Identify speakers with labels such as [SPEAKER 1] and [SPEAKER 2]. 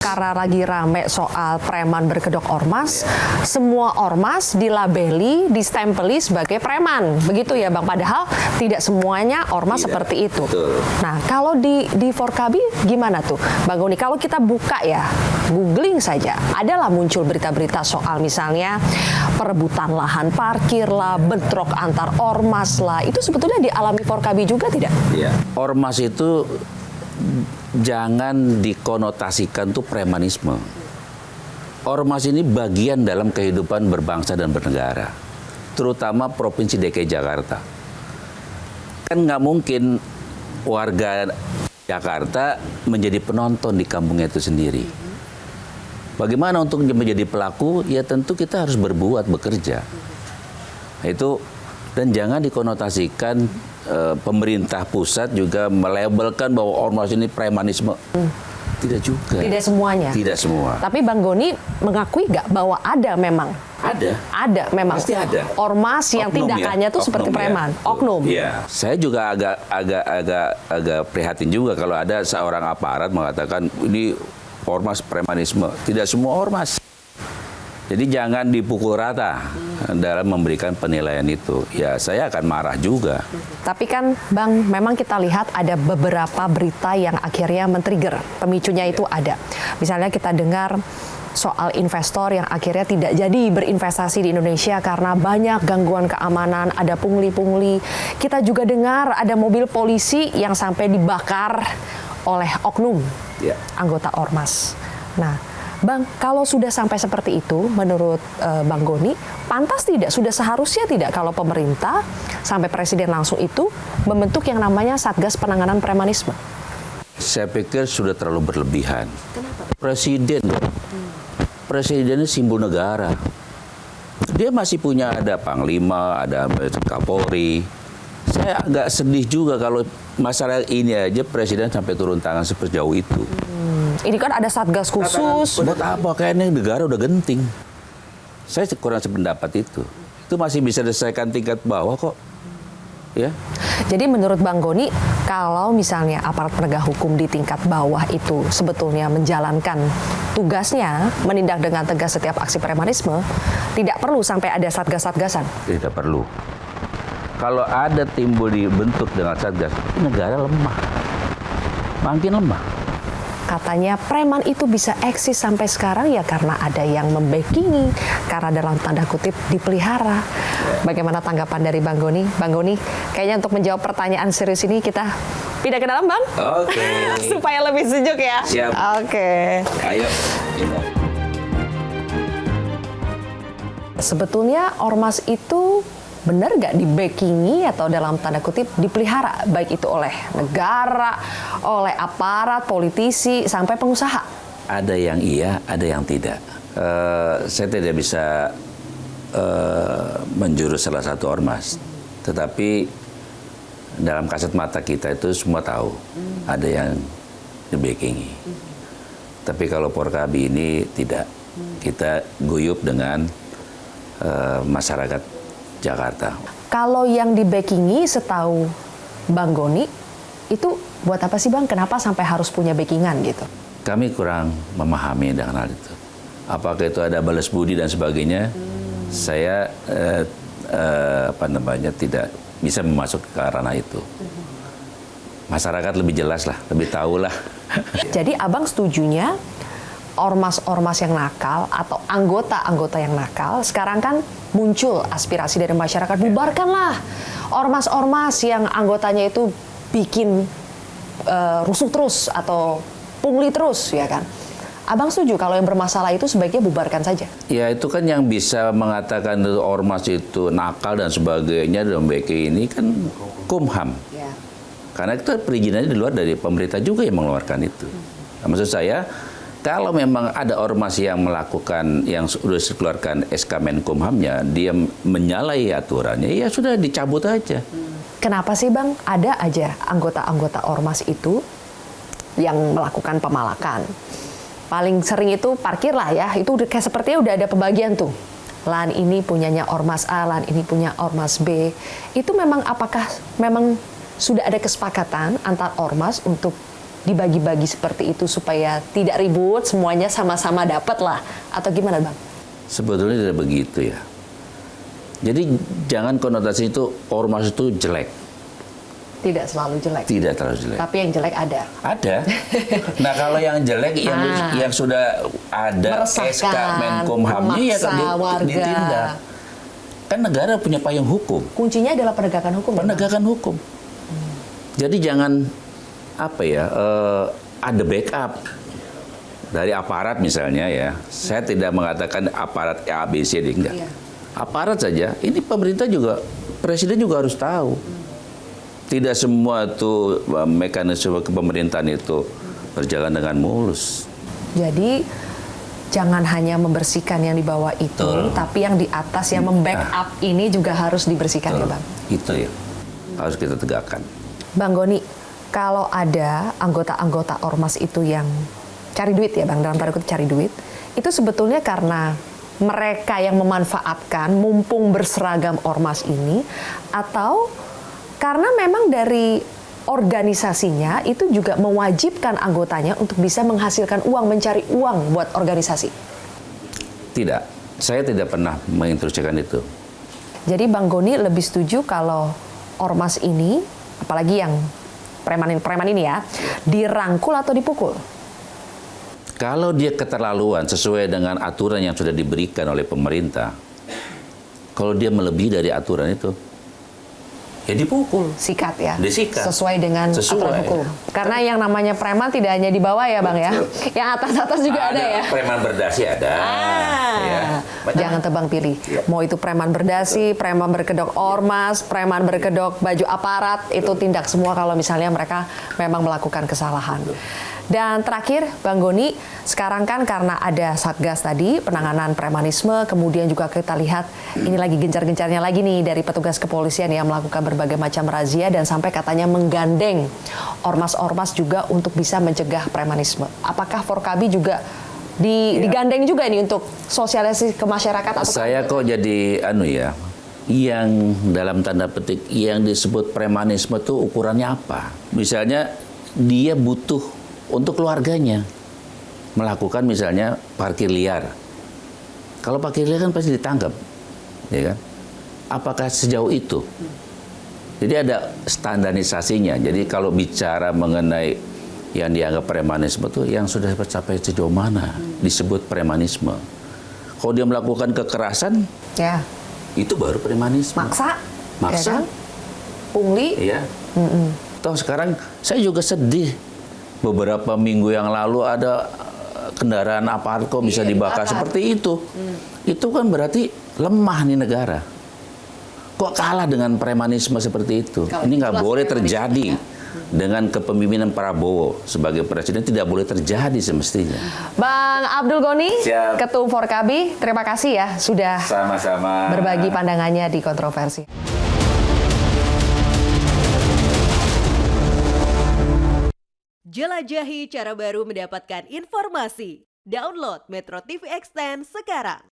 [SPEAKER 1] Karena lagi rame soal preman berkedok ormas, semua ormas dilabeli, distempeli sebagai preman. Begitu ya Bang, padahal tidak semuanya ormas seperti itu.
[SPEAKER 2] Betul.
[SPEAKER 1] Nah, kalau di Forkabi gimana tuh Bang Goni? Kalau kita buka ya, googling saja, adalah muncul berita-berita soal misalnya perebutan lahan parkir lah, bentrok antar ormas lah. Itu sebetulnya dialami Forkabi juga tidak?
[SPEAKER 2] Iya. Ormas itu jangan dikonotasikan tuh premanisme. Ormas ini bagian dalam kehidupan berbangsa dan bernegara, terutama Provinsi DKI Jakarta. Kan nggak mungkin warga Jakarta menjadi penonton di kampungnya itu sendiri. Bagaimana untuk menjadi pelaku? Ya tentu kita harus berbuat, bekerja. Itu, dan jangan dikonotasikan pemerintah pusat juga melabelkan bahwa ormas ini premanisme. Tidak juga.
[SPEAKER 1] Tidak semuanya.
[SPEAKER 2] Tidak semua.
[SPEAKER 1] Tapi Bang Goni mengakui nggak bahwa ada memang? Ada memang.
[SPEAKER 2] Pasti ada.
[SPEAKER 1] Ormas yang
[SPEAKER 2] Oknum
[SPEAKER 1] tindakannya tuh seperti preman. Oknum.
[SPEAKER 2] Iya. Saya juga agak prihatin juga kalau ada seorang aparat mengatakan ini ormas premanisme. Tidak semua ormas. Jadi jangan dipukul rata dalam memberikan penilaian itu. Ya saya akan marah juga.
[SPEAKER 1] Tapi kan Bang, memang kita lihat ada beberapa berita yang akhirnya men-trigger. Pemicunya itu ada. Misalnya kita dengar soal investor yang akhirnya tidak jadi berinvestasi di Indonesia karena banyak gangguan keamanan, ada pungli-pungli. Kita juga dengar ada mobil polisi yang sampai dibakar oleh oknum anggota ormas. Nah, Bang, kalau sudah sampai seperti itu, menurut Bang Goni, pantas tidak, sudah seharusnya tidak kalau pemerintah sampai presiden langsung itu membentuk yang namanya Satgas Penanganan Premanisme?
[SPEAKER 2] Saya pikir sudah terlalu berlebihan. Kenapa? Presidennya simbol negara. Dia masih punya ada Panglima, ada Kapolri. Saya agak sedih juga kalau masalah ini aja presiden sampai turun tangan sejauh itu.
[SPEAKER 1] Ini kan ada satgas khusus.
[SPEAKER 2] Buat apa? Kayaknya negara udah genting. Saya kurang sependapat itu. Itu masih bisa diselesaikan tingkat bawah kok. Ya.
[SPEAKER 1] Jadi menurut Bang Goni, kalau misalnya aparat penegak hukum di tingkat bawah itu sebetulnya menjalankan tugasnya, menindak dengan tegas setiap aksi premanisme, tidak perlu sampai ada satgas-satgasan?
[SPEAKER 2] Tidak perlu. Kalau ada timbul dibentuk dengan satgas, negara lemah. Makin lemah.
[SPEAKER 1] Katanya preman itu bisa eksis sampai sekarang ya karena ada yang membackingi, karena dalam tanda kutip dipelihara. Bagaimana tanggapan dari Bang Goni? Bang Goni, kayaknya untuk menjawab pertanyaan serius ini kita pindah ke dalam, Bang.
[SPEAKER 2] Oke.
[SPEAKER 1] Supaya lebih sejuk ya.
[SPEAKER 2] Siap.
[SPEAKER 1] Oke.
[SPEAKER 2] Ayo.
[SPEAKER 1] Sebetulnya ormas itu benar nggak dibackingi atau dalam tanda kutip dipelihara, baik itu oleh negara, oleh aparat, politisi, sampai pengusaha?
[SPEAKER 2] Ada yang iya, ada yang tidak. Saya tidak bisa menjurus salah satu ormas, tetapi dalam kasat mata kita itu semua tahu ada yang dibackingi. Tapi kalau Forkabi ini tidak, kita guyup dengan masyarakat Jakarta.
[SPEAKER 1] Kalau yang dibackingi setahu Bang Goni, itu buat apa sih Bang? Kenapa sampai harus punya backingan gitu?
[SPEAKER 2] Kami kurang memahami dengan hal itu. Apakah itu ada balas budi dan sebagainya? Saya tidak bisa masuk ke ranah itu. Masyarakat lebih jelas lah, lebih tahu lah.
[SPEAKER 1] Jadi Abang setujunya ormas-ormas yang nakal atau anggota-anggota yang nakal, sekarang kan muncul aspirasi dari masyarakat, bubarkanlah ormas-ormas yang anggotanya itu bikin rusuh terus atau pungli terus, ya kan? Abang setuju kalau yang bermasalah itu sebaiknya bubarkan saja?
[SPEAKER 2] Ya itu kan yang bisa mengatakan ormas itu nakal dan sebagainya dalam BK ini kan Kumham.
[SPEAKER 1] Ya.
[SPEAKER 2] Karena itu perizinannya di luar dari pemerintah juga yang mengeluarkan itu. Nah, maksud saya, kalau memang ada ormas yang melakukan, yang sudah dikeluarkan SK Menkumhamnya, dia menyalahi aturannya, ya sudah dicabut aja.
[SPEAKER 1] Kenapa sih Bang, ada aja anggota-anggota ormas itu yang melakukan pemalakan? Paling sering itu parkir lah ya, itu kayak sepertinya udah ada pembagian tuh. Lahan ini punyanya ormas A, lahan ini punya ormas B. Itu memang apakah memang sudah ada kesepakatan antar ormas untuk dibagi-bagi seperti itu supaya tidak ribut, semuanya sama-sama dapat lah, atau gimana Bang?
[SPEAKER 2] Sebetulnya tidak begitu ya. Jadi jangan konotasi itu ormas itu jelek.
[SPEAKER 1] Tidak selalu jelek.
[SPEAKER 2] Tidak terlalu jelek.
[SPEAKER 1] Tapi yang jelek ada.
[SPEAKER 2] Ada. Nah kalau yang jelek yang sudah ada SK Menkumhamnya ya ditindak. Kan negara punya payung hukum.
[SPEAKER 1] Kuncinya adalah penegakan hukum.
[SPEAKER 2] Penegakan hukum. Jadi jangan ada backup dari aparat misalnya ya. Saya tidak mengatakan aparat A, B, C, D, enggak.
[SPEAKER 1] Iya.
[SPEAKER 2] Aparat saja. Ini pemerintah juga, presiden juga harus tahu. Tidak semua tuh mekanisme kepemerintahan itu berjalan dengan mulus.
[SPEAKER 1] Jadi jangan hanya membersihkan yang di bawah itu, tapi yang di atas yang membackup ini juga harus dibersihkan ya Bang.
[SPEAKER 2] Itu ya, harus kita tegakkan.
[SPEAKER 1] Bang Goni, kalau ada anggota-anggota ormas itu yang cari duit ya Bang, dalam tanda kutip cari duit, itu sebetulnya karena mereka yang memanfaatkan mumpung berseragam ormas ini, atau karena memang dari organisasinya itu juga mewajibkan anggotanya untuk bisa menghasilkan uang, mencari uang buat organisasi? Tidak,
[SPEAKER 2] saya tidak pernah menginstruksikan itu.
[SPEAKER 1] Jadi Bang Goni lebih setuju kalau ormas ini, apalagi yang preman ini ya, dirangkul atau dipukul?
[SPEAKER 2] Kalau dia keterlaluan sesuai dengan aturan yang sudah diberikan oleh pemerintah, kalau dia melebihi dari aturan itu, ya dipukul.
[SPEAKER 1] Sikat ya?
[SPEAKER 2] Disikat.
[SPEAKER 1] Sesuai dengan aturan hukum. Karena yang namanya preman tidak hanya di bawah ya Bang ya. Yang atas-atas juga ada ya.
[SPEAKER 2] Preman berdasi ada. Ya.
[SPEAKER 1] Jangan tebang pilih. Mau itu preman berdasi, preman berkedok ormas, preman berkedok baju aparat, itu tindak semua kalau misalnya mereka memang melakukan kesalahan. Dan terakhir, Bang Goni, sekarang kan karena ada Satgas tadi, penanganan premanisme, kemudian juga kita lihat ini lagi gencar-gencarnya lagi nih dari petugas kepolisian yang melakukan berbagai macam razia dan sampai katanya menggandeng ormas-ormas juga untuk bisa mencegah premanisme. Apakah Forkabi juga digandeng juga ini untuk sosialisasi ke masyarakat?
[SPEAKER 2] Saya kok jadi yang dalam tanda petik yang disebut premanisme itu ukurannya apa? Misalnya dia butuh untuk keluarganya melakukan misalnya parkir liar. Kalau parkir liar kan pasti ditangkap, ya kan? Apakah sejauh itu? Jadi ada standarisasinya. Jadi kalau bicara mengenai yang dianggap premanisme itu yang sudah tercapai sejauh mana disebut premanisme. Kalau dia melakukan kekerasan,
[SPEAKER 1] ya
[SPEAKER 2] itu baru premanisme.
[SPEAKER 1] Maksa,
[SPEAKER 2] ya kan?
[SPEAKER 1] Pungli.
[SPEAKER 2] Iya. Toh sekarang saya juga sedih. Beberapa minggu yang lalu ada kendaraan aparat kok bisa dibakar seperti itu. Itu kan berarti lemah nih negara. Kok kalah dengan premanisme seperti itu? Ini nggak boleh terjadi. Dengan kepemimpinan Prabowo sebagai presiden tidak boleh terjadi semestinya.
[SPEAKER 1] Bang Abdul Goni,
[SPEAKER 2] Siap.
[SPEAKER 1] Ketum Forkabi, terima kasih ya sudah
[SPEAKER 2] sama-sama
[SPEAKER 1] berbagi pandangannya di Kontroversi.
[SPEAKER 3] Jelajahi cara baru mendapatkan informasi. Download Metro TV Extend sekarang.